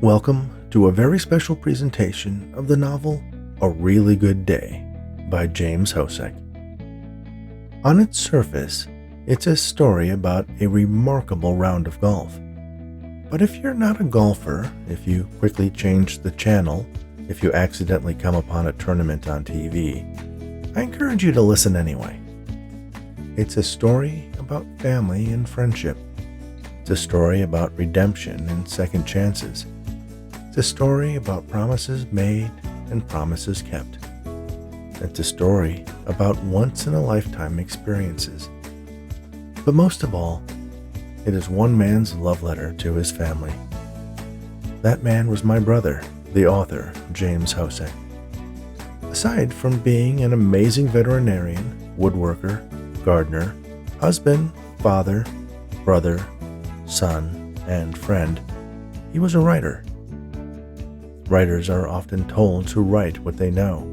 Welcome to a very special presentation of the novel A Really Good Day by James Hosek. On its surface, it's a story about a remarkable round of golf. But if you're not a golfer, if you quickly change the channel, if you accidentally come upon a tournament on TV, I encourage you to listen anyway. It's a story about family and friendship. It's a story about redemption and second chances. It's a story about promises made and promises kept. It's a story about once-in-a-lifetime experiences. But most of all, it is one man's love letter to his family. That man was my brother, the author, James Hosek. Aside from being an amazing veterinarian, woodworker, gardener, husband, father, brother, son, and friend, he was a writer. Writers are often told to write what they know.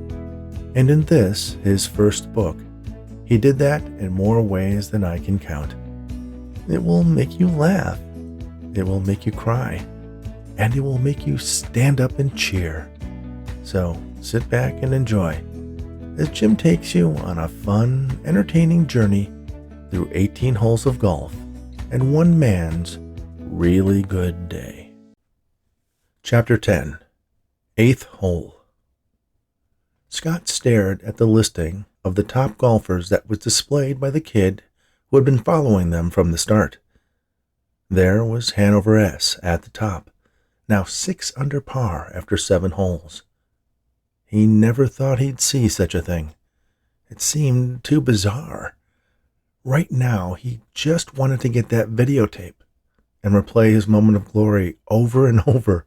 And in this, his first book, he did that in more ways than I can count. It will make you laugh. It will make you cry. And it will make you stand up and cheer. So sit back and enjoy as Jim takes you on a fun, entertaining journey through 18 holes of golf and one man's really good day. Chapter 10. 8th Hole. Scott stared at the listing of the top golfers that was displayed by the kid who had been following them from the start. There was Hanover S. at the top, now 6 under par after 7 holes. He never thought he'd see such a thing. It seemed too bizarre. Right now, he just wanted to get that videotape and replay his moment of glory over and over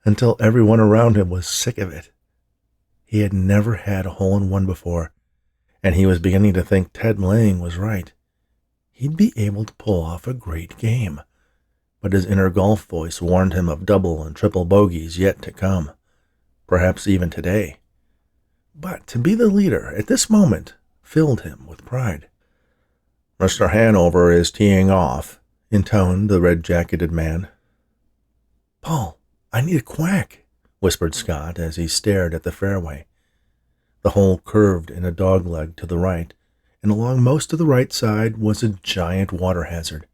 until everyone around him was sick of it. He had never had a hole-in-one before, and he was beginning to think Ted Lang was right. He'd be able to pull off a great game, but his inner golf voice warned him of double and triple bogeys yet to come, perhaps even today. But to be the leader at this moment filled him with pride. "Mr. Hanover is teeing off," intoned the red-jacketed man. "Paul, I need a quack," whispered Scott as he stared at the fairway. The hole curved in a dogleg to the right, and along most of the right side was a giant water hazard.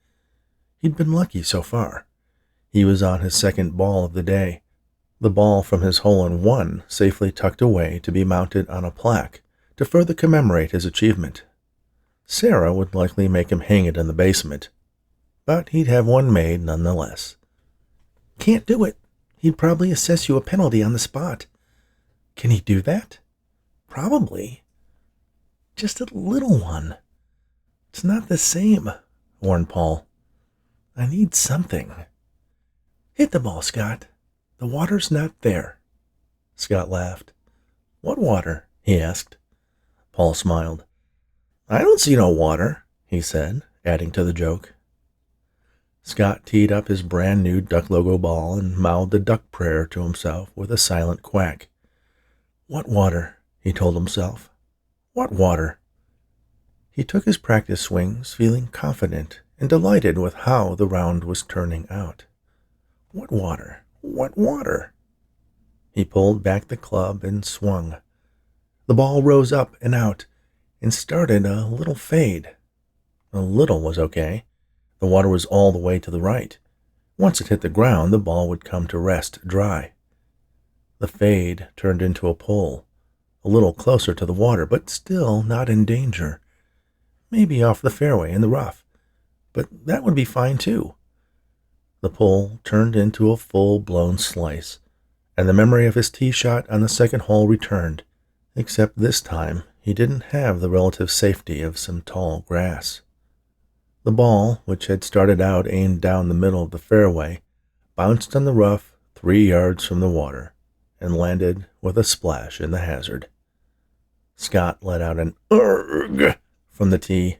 He'd been lucky so far. He was on his second ball of the day, the ball from his hole-in-one safely tucked away to be mounted on a plaque to further commemorate his achievement. Sarah would likely make him hang it in the basement, but he'd have one made nonetheless. "Can't do it. He'd probably assess you a penalty on the spot." "Can he do that?" "Probably. Just a little one." "It's not the same," warned Paul. "I need something." "Hit the ball, Scott. The water's not there." Scott laughed. "What water?" he asked. Paul smiled. "I don't see no water," he said, adding to the joke. Scott teed up his brand-new duck logo ball and mouthed a duck prayer to himself with a silent quack. "What water?" he told himself. "What water?" He took his practice swings, feeling confident and delighted with how the round was turning out. What water? What water? He pulled back the club and swung. The ball rose up and out and started a little fade. A little was okay. The water was all the way to the right. Once it hit the ground, the ball would come to rest dry. The fade turned into a pull, a little closer to the water, but still not in danger. Maybe off the fairway in the rough, but that would be fine too. The pull turned into a full-blown slice, and the memory of his tee shot on the second hole returned, except this time he didn't have the relative safety of some tall grass. The ball, which had started out aimed down the middle of the fairway, bounced on the rough 3 yards from the water and landed with a splash in the hazard. Scott let out an "Urgh" from the tee.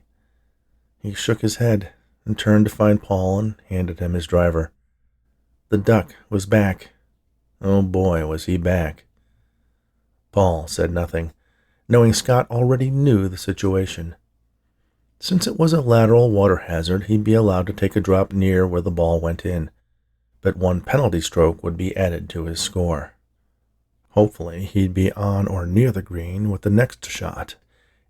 He shook his head and turned to find Paul and handed him his driver. The duck was back. Oh boy, was he back. Paul said nothing, knowing Scott already knew the situation. Since it was a lateral water hazard, he'd be allowed to take a drop near where the ball went in. but one penalty stroke would be added to his score. Hopefully, he'd be on or near the green with the next shot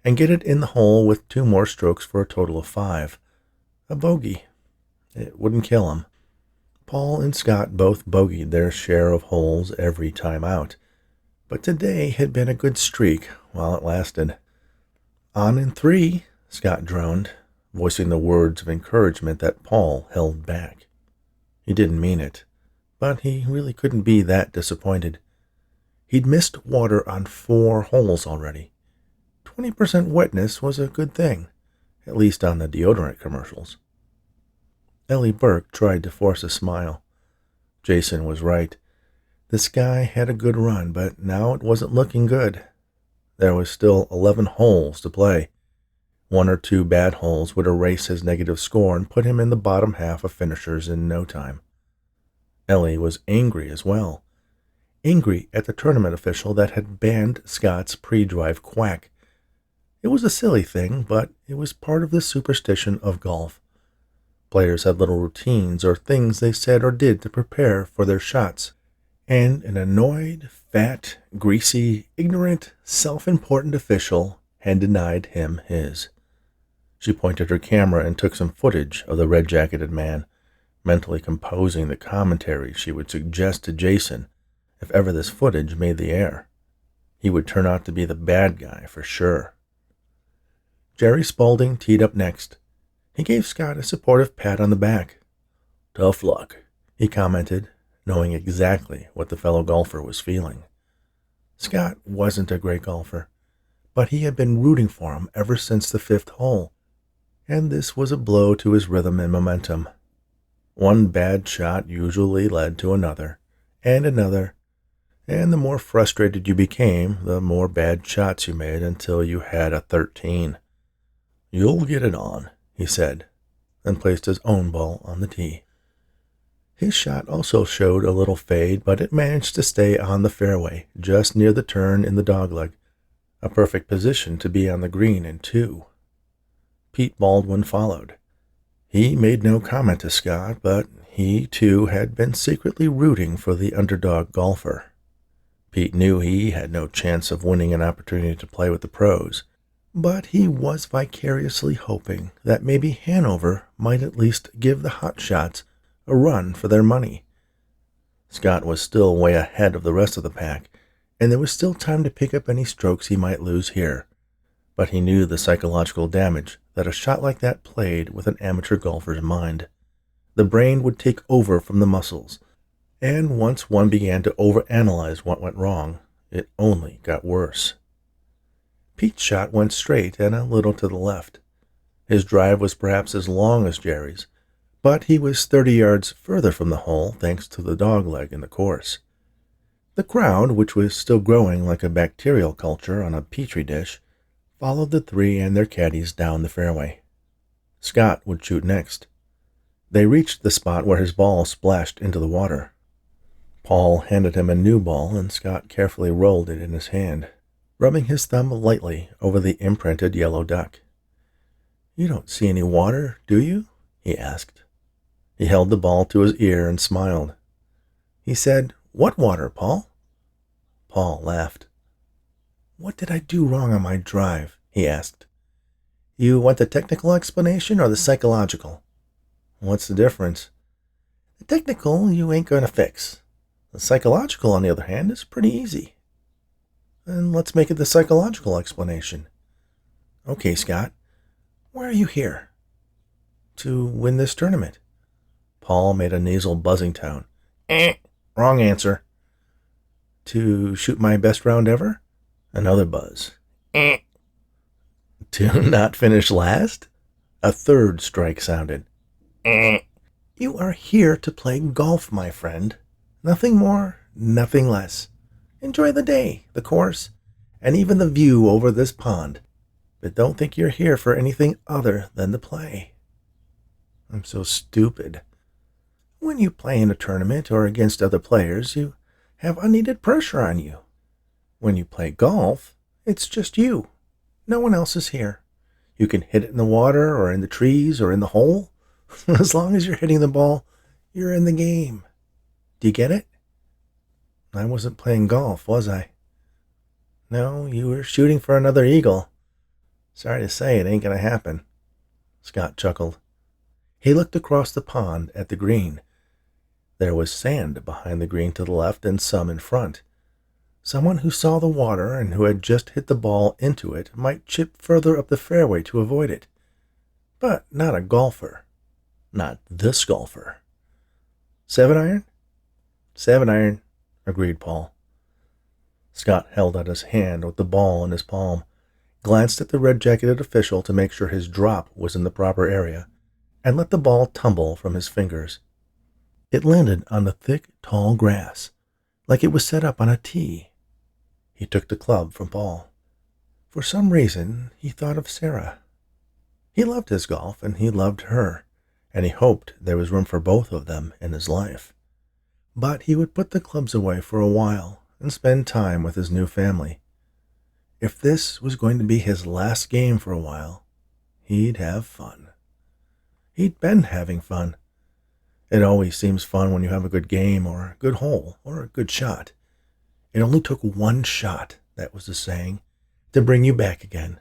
and get it in the hole with 2 more strokes for a total of 5. A bogey. It wouldn't kill him. Paul and Scott both bogeyed their share of holes every time out, but today had been a good streak while it lasted. On in 3, Scott droned, voicing the words of encouragement that Paul held back. He didn't mean it, but he really couldn't be that disappointed. He'd missed water on 4 holes already. 20% wetness was a good thing, at least on the deodorant commercials. Ellie Burke tried to force a smile. Jason was right. This guy had a good run, but now it wasn't looking good. There was still 11 holes to play. 1 or 2 bad holes would erase his negative score and put him in the bottom half of finishers in no time. Ellie was angry as well. Angry at the tournament official that had banned Scott's pre-drive quack. It was a silly thing, but it was part of the superstition of golf. Players had little routines or things they said or did to prepare for their shots, and an annoyed, fat, greasy, ignorant, self-important official had denied him his. She pointed her camera and took some footage of the red-jacketed man, mentally composing the commentary she would suggest to Jason if ever this footage made the air. He would turn out to be the bad guy for sure. Jerry Spaulding teed up next. He gave Scott a supportive pat on the back. "Tough luck," he commented, knowing exactly what the fellow golfer was feeling. Scott wasn't a great golfer, but he had been rooting for him ever since the 5th hole, and this was a blow to his rhythm and momentum. One bad shot usually led to another, and the more frustrated you became, the more bad shots you made until you had a 13. "You'll get it on," he said, then placed his own ball on the tee. His shot also showed a little fade, but it managed to stay on the fairway, just near the turn in the dogleg, a perfect position to be on the green in 2. Pete Baldwin followed. He made no comment to Scott, but he, too, had been secretly rooting for the underdog golfer. Pete knew he had no chance of winning an opportunity to play with the pros, but he was vicariously hoping that maybe Hanover might at least give the hotshots a run for their money. Scott was still way ahead of the rest of the pack, and there was still time to pick up any strokes he might lose here. But he knew the psychological damage that a shot like that played with an amateur golfer's mind. The brain would take over from the muscles, and once one began to overanalyze what went wrong, it only got worse. Pete's shot went straight and a little to the left. His drive was perhaps as long as Jerry's, but he was 30 yards further from the hole thanks to the dogleg in the course. The crowd, which was still growing like a bacterial culture on a petri dish, followed the 3 and their caddies down the fairway. Scott would shoot next. They reached the spot where his ball splashed into the water. Paul handed him a new ball, and Scott carefully rolled it in his hand, rubbing his thumb lightly over the imprinted yellow duck. "You don't see any water, do you?" he asked. He held the ball to his ear and smiled. He said, "What water, Paul?" Paul laughed. "What did I do wrong on my drive?" he asked. "You want the technical explanation or the psychological?" "What's the difference?" "The technical you ain't going to fix. The psychological, on the other hand, is pretty easy." "Then let's make it the psychological explanation." "Okay, Scott. Why are you here?" "To win this tournament." Paul made a nasal buzzing tone. Wrong answer." "To shoot my best round ever?" Another buzz. "To not finish last?" A third strike sounded. "You are here to play golf, my friend. Nothing more, nothing less. Enjoy the day, the course, and even the view over this pond. But don't think you're here for anything other than to play." "I'm so stupid." "When you play in a tournament or against other players, you have unneeded pressure on you. When you play golf, it's just you. No one else is here. You can hit it in the water or in the trees or in the hole. As long as you're hitting the ball, you're in the game. Do you get it? I wasn't playing golf, was I? No, you were shooting for another eagle. Sorry to say, it ain't gonna happen. Scott chuckled. He looked across the pond at the green. There was sand behind the green to the left and some in front. Someone who saw the water and who had just hit the ball into it might chip further up the fairway to avoid it. But not a golfer. Not this golfer. 7-iron? 7-iron, agreed Paul. Scott held out his hand with the ball in his palm, glanced at the red-jacketed official to make sure his drop was in the proper area, and let the ball tumble from his fingers. It landed on the thick, tall grass, like it was set up on a tee. He took the club from Paul. For some reason, he thought of Sarah. He loved his golf, and he loved her, and he hoped there was room for both of them in his life. But he would put the clubs away for a while and spend time with his new family. If this was going to be his last game for a while, he'd have fun. He'd been having fun. It always seems fun when you have a good game or a good hole or a good shot. It only took one shot, that was the saying, to bring you back again.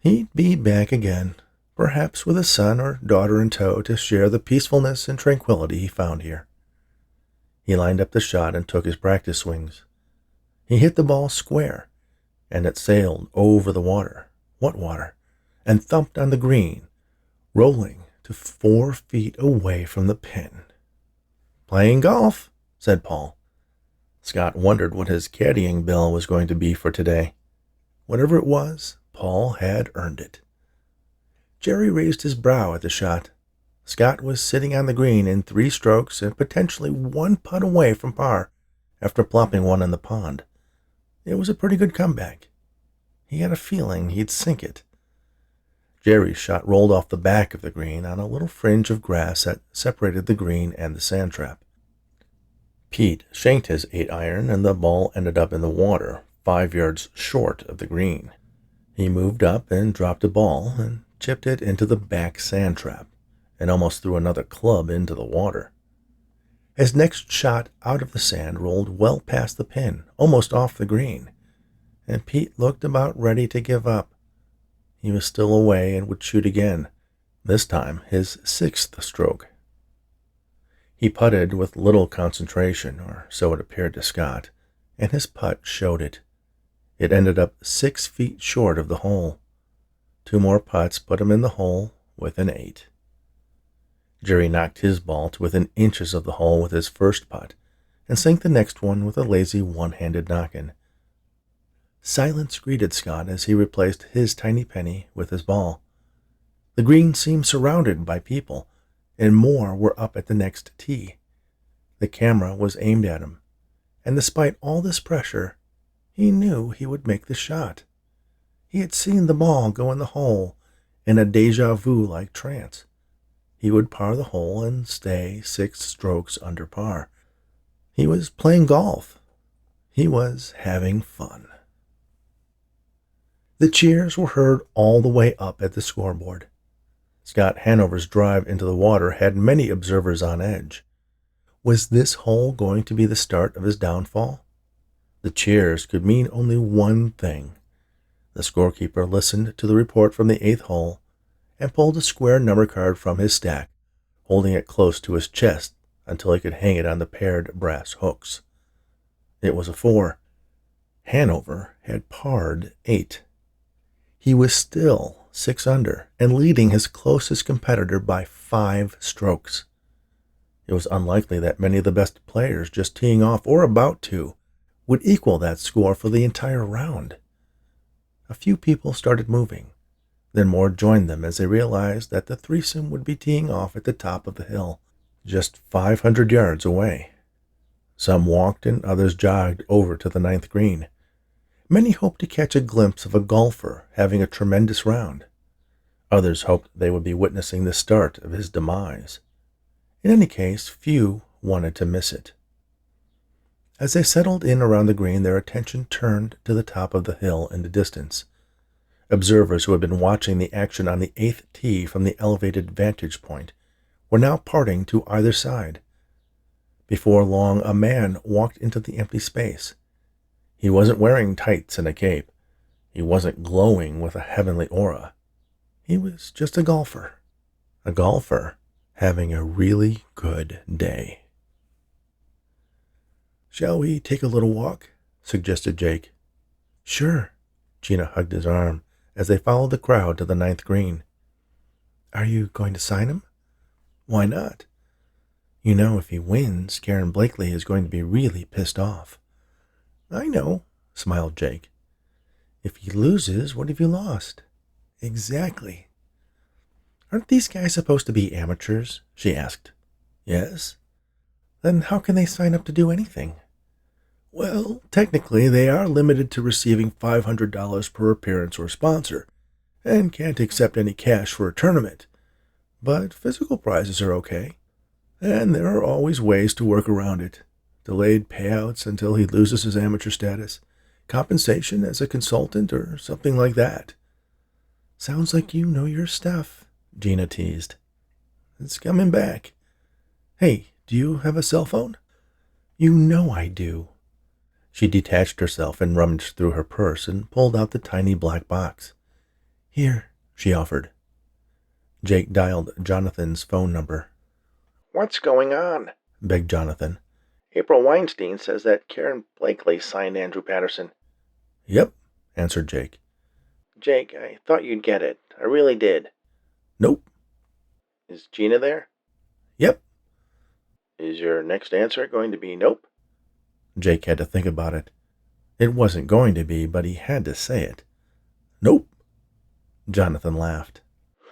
He'd be back again, perhaps with a son or daughter in tow to share the peacefulness and tranquility he found here. He lined up the shot and took his practice swings. He hit the ball square, and it sailed over the water, what water, and thumped on the green, rolling to 4 feet away from the pin. "Playing golf," said Paul. Scott wondered what his caddying bill was going to be for today. Whatever it was, Paul had earned it. Jerry raised his brow at the shot. Scott was sitting on the green in 3 strokes and potentially 1 putt away from par after plopping one in the pond. It was a pretty good comeback. He had a feeling he'd sink it. Jerry's shot rolled off the back of the green on a little fringe of grass that separated the green and the sand trap. Pete shanked his 8-iron, and the ball ended up in the water, 5 yards short of the green. He moved up and dropped a ball and chipped it into the back sand trap, and almost threw another club into the water. His next shot out of the sand rolled well past the pin, almost off the green, and Pete looked about ready to give up. He was still away and would shoot again, this time his 6th stroke. He putted with little concentration, or so it appeared to Scott, and his putt showed it. It ended up 6 feet short of the hole. 2 more putts put him in the hole with an 8. Jerry knocked his ball to within inches of the hole with his first putt, and sank the next one with a lazy one-handed knock-in. Silence greeted Scott as he replaced his tiny penny with his ball. The green seemed surrounded by people, and more were up at the next tee. The camera was aimed at him, and despite all this pressure, he knew he would make the shot. He had seen the ball go in the hole in a déjà vu-like trance. He would par the hole and stay 6 strokes under par. He was playing golf. He was having fun. The cheers were heard all the way up at the scoreboard. Scott Hanover's drive into the water had many observers on edge. Was this hole going to be the start of his downfall? The cheers could mean only one thing. The scorekeeper listened to the report from the 8th hole and pulled a square number card from his stack, holding it close to his chest until he could hang it on the paired brass hooks. It was a 4. Hanover had parred 8. He was still 6 under and leading his closest competitor by 5 strokes. It was unlikely that many of the best players just teeing off or about to would equal that score for the entire round. A few people started moving. Then more joined them as they realized that the threesome would be teeing off at the top of the hill, just 500 yards away. Some walked and others jogged over to the 9th green. Many hoped to catch a glimpse of a golfer having a tremendous round. Others hoped they would be witnessing the start of his demise. In any case, few wanted to miss it. As they settled in around the green, their attention turned to the top of the hill in the distance. Observers who had been watching the action on the 8th tee from the elevated vantage point were now parting to either side. Before long, a man walked into the empty space. He wasn't wearing tights and a cape. He wasn't glowing with a heavenly aura. He was just a golfer. A golfer having a really good day. "Shall we take a little walk?" suggested Jake. "Sure." Gina hugged his arm as they followed the crowd to the 9th green. "Are you going to sign him?" "Why not?" "You know, if he wins, Karen Blakely is going to be really pissed off." "I know," smiled Jake. "If he loses, what have you lost?" "Exactly." "Aren't these guys supposed to be amateurs?" she asked. "Yes." "Then how can they sign up to do anything?" "Well, technically they are limited to receiving $500 per appearance or sponsor, and can't accept any cash for a tournament. But physical prizes are okay. And there are always ways to work around it. Delayed payouts until he loses his amateur status, compensation as a consultant, or something like that." "Sounds like you know your stuff," Gina teased. "It's coming back. Hey, do you have a cell phone?" "You know I do." She detached herself and rummaged through her purse and pulled out the tiny black box. "Here," she offered. Jake dialed Jonathan's phone number. "What's going on?" begged Jonathan. "April Weinstein says that Karen Blakely signed Andrew Patterson." "Yep," answered Jake. "Jake, I thought you'd get it. I really did." "Nope." "Is Gina there?" "Yep." "Is your next answer going to be nope?" Jake had to think about it. It wasn't going to be, but he had to say it. "Nope." Jonathan laughed.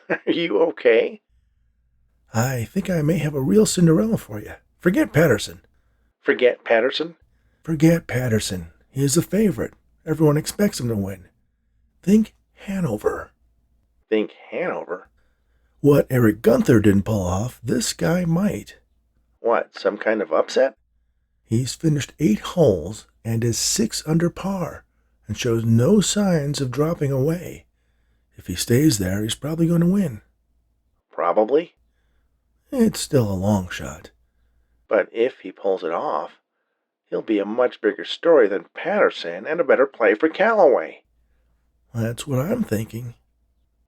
"Are you okay?" "I think I may have a real Cinderella for you. Forget Patterson." "Forget Patterson?" "Forget Patterson. He is a favorite. Everyone expects him to win. Think Hanover." "Think Hanover?" "What Eric Gunther didn't pull off, this guy might." "What, some kind of upset?" "He's finished 8 holes and is 6 under par and shows no signs of dropping away. If he stays there, he's probably going to win." "Probably?" "It's still a long shot." "But if he pulls it off, he'll be a much bigger story than Patterson and a better play for Callaway." "That's what I'm thinking."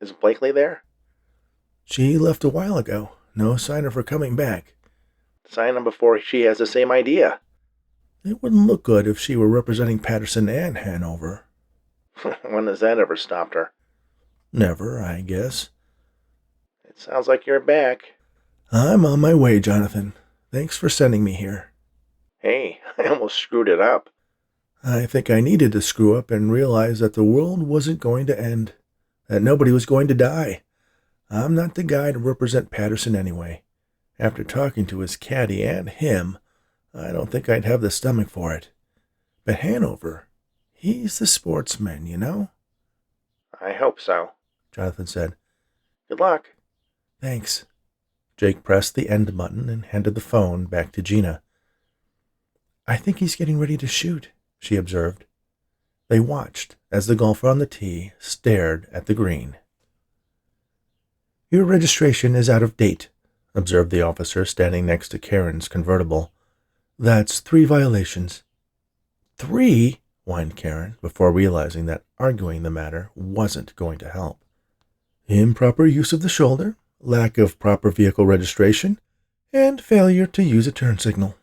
"Is Blakely there?" "She left a while ago. No sign of her coming back." "Sign him before she has the same idea." "It wouldn't look good if she were representing Patterson and Hanover." "When has that ever stopped her?" "Never, I guess." "It sounds like you're back." "I'm on my way, Jonathan. Thanks for sending me here." "Hey, I almost screwed it up." "I think I needed to screw up and realize that the world wasn't going to end, that nobody was going to die. I'm not the guy to represent Patterson anyway. After talking to his caddy and him, I don't think I'd have the stomach for it. But Hanover, he's the sportsman, you know." "I hope so," Jonathan said. "Good luck." "Thanks." Jake pressed the end button and handed the phone back to Gina. "I think he's getting ready to shoot," she observed. They watched as the golfer on the tee stared at the green. "Your registration is out of date," observed the officer standing next to Karen's convertible. "That's 3 violations." "3?" whined Karen, before realizing that arguing the matter wasn't going to help. "Improper use of the shoulder, lack of proper vehicle registration, and failure to use a turn signal."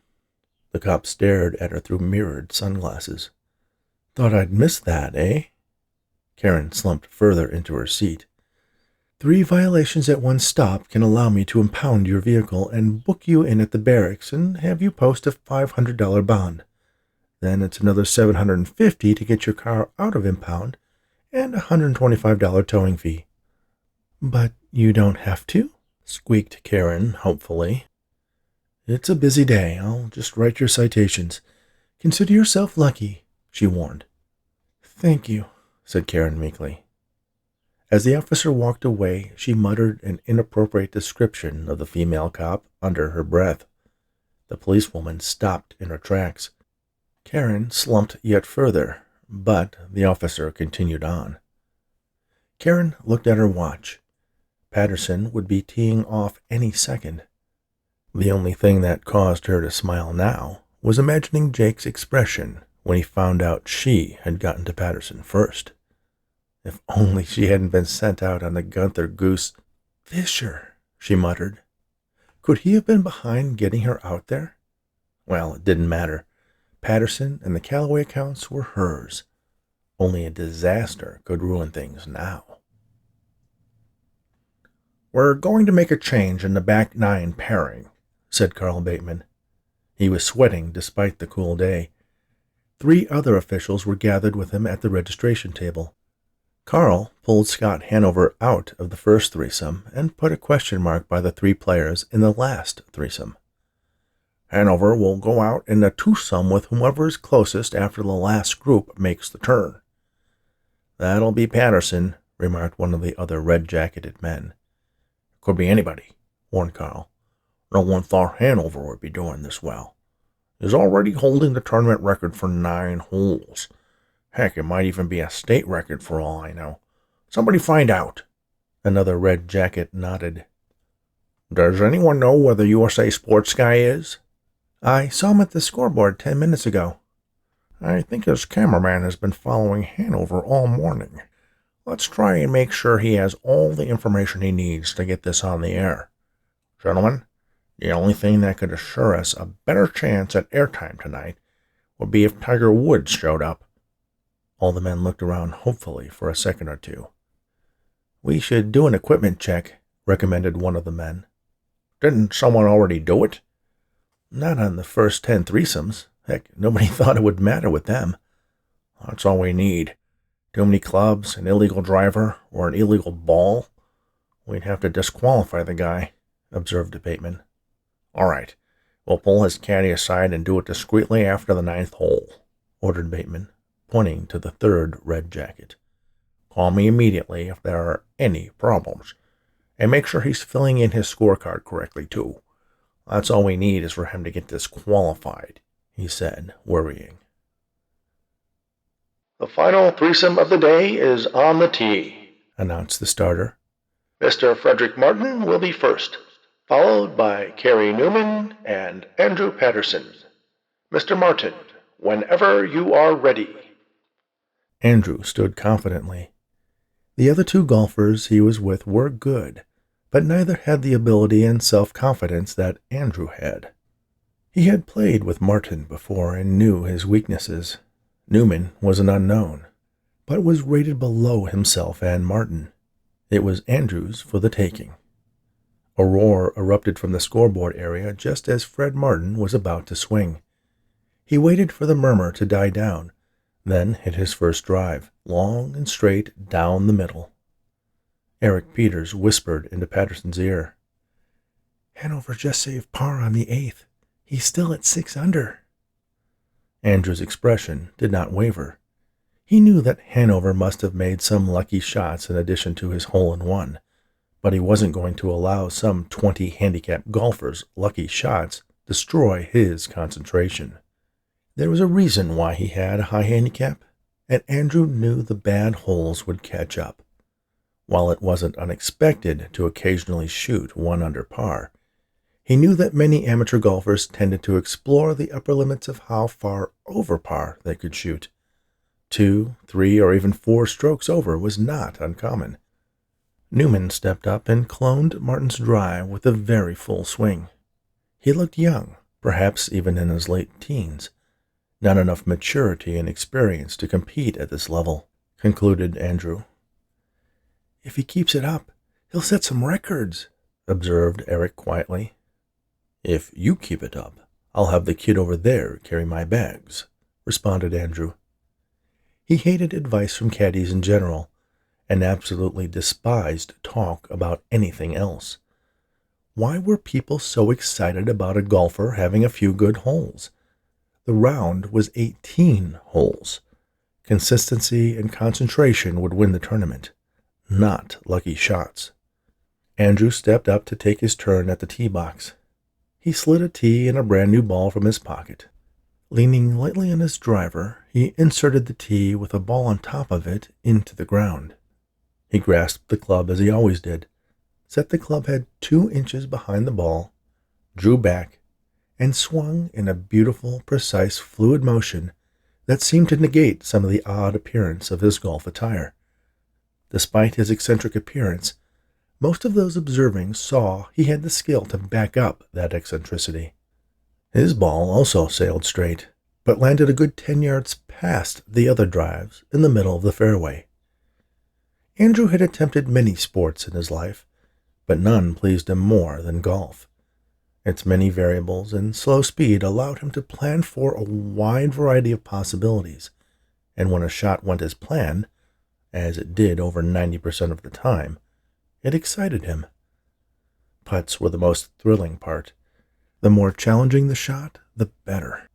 The cop stared at her through mirrored sunglasses. "Thought I'd missed that, eh?" Karen slumped further into her seat. 3 violations at one stop can allow me to impound your vehicle and book you in at the barracks and have you post a $500 bond. Then it's another $750 to get your car out of impound and a $125 towing fee." "But you don't have to?" squeaked Karen hopefully. "It's a busy day. I'll just write your citations. Consider yourself lucky," she warned. "Thank you," said Karen meekly. As the officer walked away, she muttered an inappropriate description of the female cop under her breath. The policewoman stopped in her tracks. Karen slumped yet further, but the officer continued on. Karen looked at her watch. Patterson would be teeing off any second. The only thing that caused her to smile now was imagining Jake's expression when he found out she had gotten to Patterson first. If only she hadn't been sent out on the Gunther goose. Fisher, she muttered. Could he have been behind getting her out there? Well, it didn't matter. Patterson and the Calloway accounts were hers. Only a disaster could ruin things now. "We're going to make a change in the back nine pairing," said Carl Bateman. He was sweating despite the cool day. 3 other officials were gathered with him at the registration table. Carl pulled Scott Hanover out of the first threesome and put a question mark by the 3 players in the last threesome. "Hanover will go out in a twosome with whomever is closest after the last group makes the turn." "That'll be Patterson," remarked one of the other red-jacketed men. "Could be anybody," warned Carl. "No one thought Hanover would be doing this well. He's already holding the tournament record for 9 holes. Heck, it might even be a state record for all I know. Somebody find out." Another red jacket nodded. "Does anyone know where the USA Sports guy is?" "I saw him at the scoreboard 10 minutes ago." "I think his cameraman has been following Hanover all morning. Let's try and make sure he has all the information he needs to get this on the air. Gentlemen, the only thing that could assure us a better chance at airtime tonight would be if Tiger Woods showed up." All the men looked around hopefully for a second or two. "We should do an equipment check," recommended one of the men. "Didn't someone already do it?" "Not on the first 10 threesomes. Heck, nobody thought it would matter with them." "That's all we need. Too many clubs, an illegal driver, or an illegal ball. We'd have to disqualify the guy," observed Bateman. "All right, we'll pull his caddy aside and do it discreetly after the 9th hole," ordered Bateman, pointing to the 3rd red jacket. "Call me immediately if there are any problems, and make sure he's filling in his scorecard correctly, too. That's all we need is for him to get disqualified," he said, worrying. "The final threesome of the day is on the tee," announced the starter. "Mr. Frederick Martin will be first, followed by Kerry Newman and Andrew Patterson. Mr. Martin, whenever you are ready." Andrew stood confidently. The other 2 golfers he was with were good, but neither had the ability and self-confidence that Andrew had. He had played with Martin before and knew his weaknesses. Newman was an unknown, but was rated below himself and Martin. It was Andrew's for the taking. A roar erupted from the scoreboard area just as Fred Martin was about to swing. He waited for the murmur to die down, then hit his first drive, long and straight down the middle. Eric Peters whispered into Patterson's ear, "Hanover just saved par on the 8th. He's still at 6 under." Andrew's expression did not waver. He knew that Hanover must have made some lucky shots in addition to his hole-in-one, but he wasn't going to allow some 20 handicap golfers' lucky shots destroy his concentration. There was a reason why he had a high handicap, and Andrew knew the bad holes would catch up. While it wasn't unexpected to occasionally shoot 1 under par, he knew that many amateur golfers tended to explore the upper limits of how far over par they could shoot. 2, 3, or even 4 strokes over was not uncommon. Newman stepped up and cloned Martin's drive with a very full swing. He looked young, perhaps even in his late teens. Not enough maturity and experience to compete at this level, concluded Andrew. "If he keeps it up, he'll set some records," observed Eric quietly. "If you keep it up, I'll have the kid over there carry my bags," responded Andrew. He hated advice from caddies in general, and absolutely despised talk about anything else. Why were people so excited about a golfer having a few good holes? The round was 18 holes. Consistency and concentration would win the tournament, not lucky shots. Andrew stepped up to take his turn at the tee box. He slid a tee and a brand-new ball from his pocket. Leaning lightly on his driver, he inserted the tee with a ball on top of it into the ground. He grasped the club as he always did, set the club head 2 inches behind the ball, drew back, and swung in a beautiful, precise, fluid motion that seemed to negate some of the odd appearance of his golf attire. Despite his eccentric appearance, most of those observing saw he had the skill to back up that eccentricity. His ball also sailed straight, but landed a good 10 yards past the other drives in the middle of the fairway. Andrew had attempted many sports in his life, but none pleased him more than golf. Its many variables and slow speed allowed him to plan for a wide variety of possibilities, and when a shot went as planned, as it did over 90% of the time, it excited him. Putts were the most thrilling part. The more challenging the shot, the better.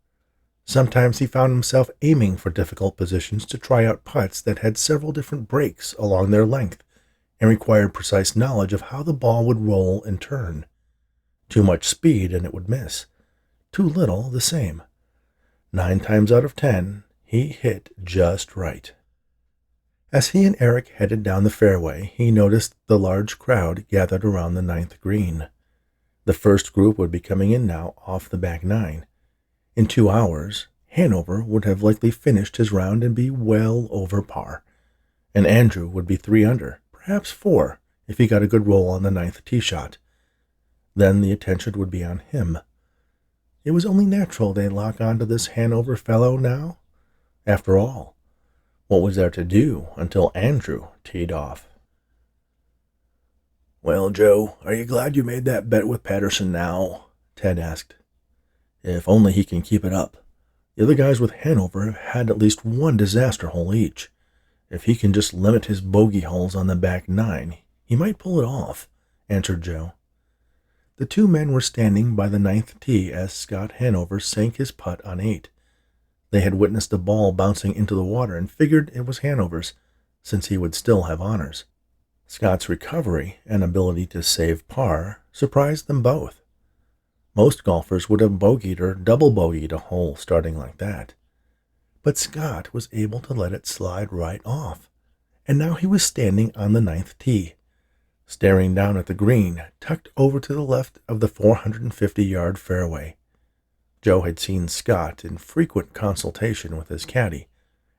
Sometimes he found himself aiming for difficult positions to try out putts that had several different breaks along their length and required precise knowledge of how the ball would roll and turn. Too much speed and it would miss. Too little, the same. 9 times out of 10, he hit just right. As he and Eric headed down the fairway, he noticed the large crowd gathered around the 9th green. The first group would be coming in now off the back 9. In 2 hours, Hanover would have likely finished his round and be well over par, and Andrew would be 3 under, perhaps 4, if he got a good roll on the 9th tee shot. Then the attention would be on him. It was only natural they'd lock onto this Hanover fellow now. After all, what was there to do until Andrew teed off? "Well, Joe, are you glad you made that bet with Patterson now?" Ted asked. "If only he can keep it up. The other guys with Hanover have had at least one disaster hole each. If he can just limit his bogey holes on the back 9, he might pull it off," answered Joe. The 2 men were standing by the 9th tee as Scott Hanover sank his putt on 8. They had witnessed the ball bouncing into the water and figured it was Hanover's, since he would still have honors. Scott's recovery and ability to save par surprised them both. Most golfers would have bogeyed or double bogeyed a hole starting like that. But Scott was able to let it slide right off, and now he was standing on the 9th tee, staring down at the green tucked over to the left of the 450-yard fairway. Joe had seen Scott in frequent consultation with his caddy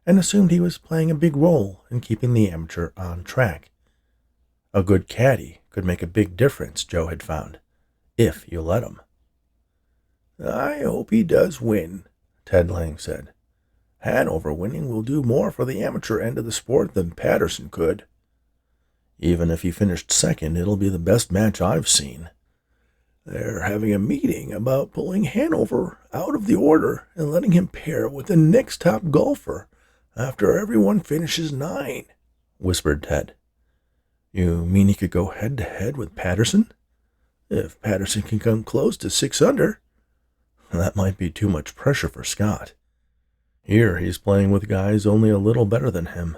and assumed he was playing a big role in keeping the amateur on track. A good caddy could make a big difference, Joe had found, if you let him. "I hope he does win," Ted Lang said. "Hanover winning will do more for the amateur end of the sport than Patterson could." "Even if he finished second, it'll be the best match I've seen. They're having a meeting about pulling Hanover out of the order and letting him pair with the next top golfer after everyone finishes 9, whispered Ted. "You mean he could go head-to-head with Patterson? If Patterson can come close to 6 under. That might be too much pressure for Scott. Here he's playing with guys only a little better than him.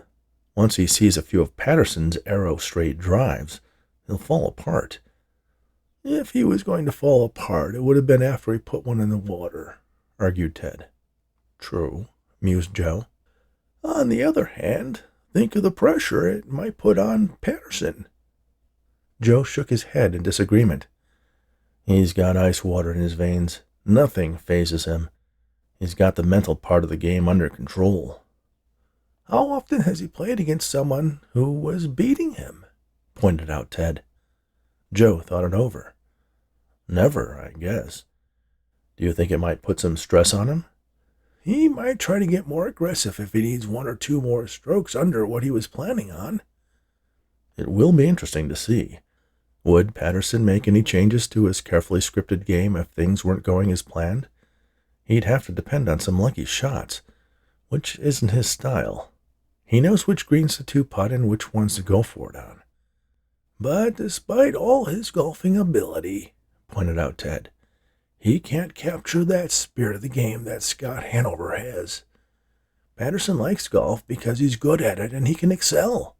Once he sees a few of Patterson's arrow-straight drives, he'll fall apart." "If he was going to fall apart, it would have been after he put one in the water," argued Ted. "True," mused Joe. "On the other hand, think of the pressure it might put on Patterson." Joe shook his head in disagreement. "He's got ice water in his veins. Nothing phases him. He's got the mental part of the game under control." "How often has he played against someone who was beating him?" pointed out Ted. Joe thought it over. "Never, I guess. Do you think it might put some stress on him?" "He might try to get more aggressive if he needs 1 or 2 more strokes under what he was planning on." "It will be interesting to see. Would Patterson make any changes to his carefully scripted game if things weren't going as planned? He'd have to depend on some lucky shots, which isn't his style. He knows which greens to 2-putt and which ones to go for it on." "But despite all his golfing ability," pointed out Ted, "he can't capture that spirit of the game that Scott Hanover has. Patterson likes golf because he's good at it and he can excel.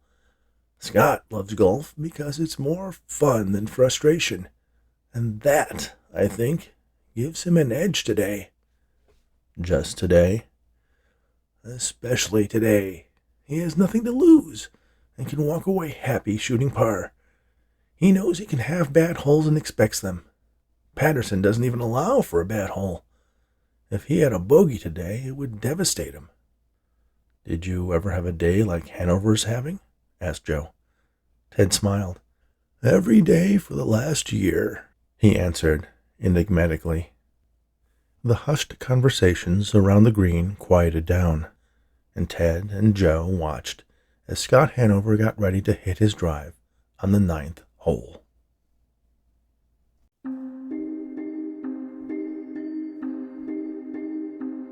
Scott loves golf because it's more fun than frustration, and that, I think, gives him an edge today." "Just today?" "Especially today. He has nothing to lose and can walk away happy shooting par. He knows he can have bad holes and expects them. Patterson doesn't even allow for a bat hole. If he had a bogey today, it would devastate him." "Did you ever have a day like Hanover's having?" asked Joe. Ted smiled. "Every day for the last year," he answered enigmatically. The hushed conversations around the green quieted down, and Ted and Joe watched as Scott Hanover got ready to hit his drive on the 9th hole.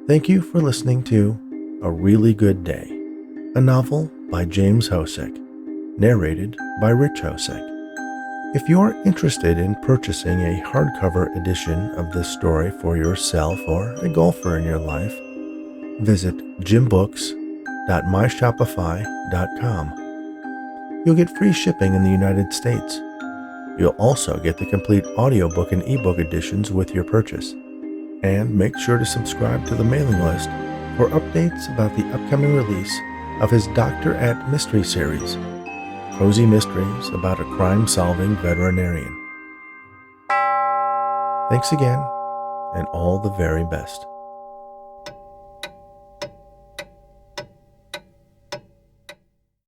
Thank you for listening to A Really Good Day, a novel by James Hosek, narrated by Rich Hosek. If you're interested in purchasing a hardcover edition of this story for yourself or a golfer in your life, visit jimbooks.myshopify.com. You'll get free shipping in the United States. You'll also get the complete audiobook and ebook editions with your purchase. And make sure to subscribe to the mailing list for updates about the upcoming release of his Doctor at Mystery series, cozy mysteries about a crime-solving veterinarian. Thanks again, and all the very best.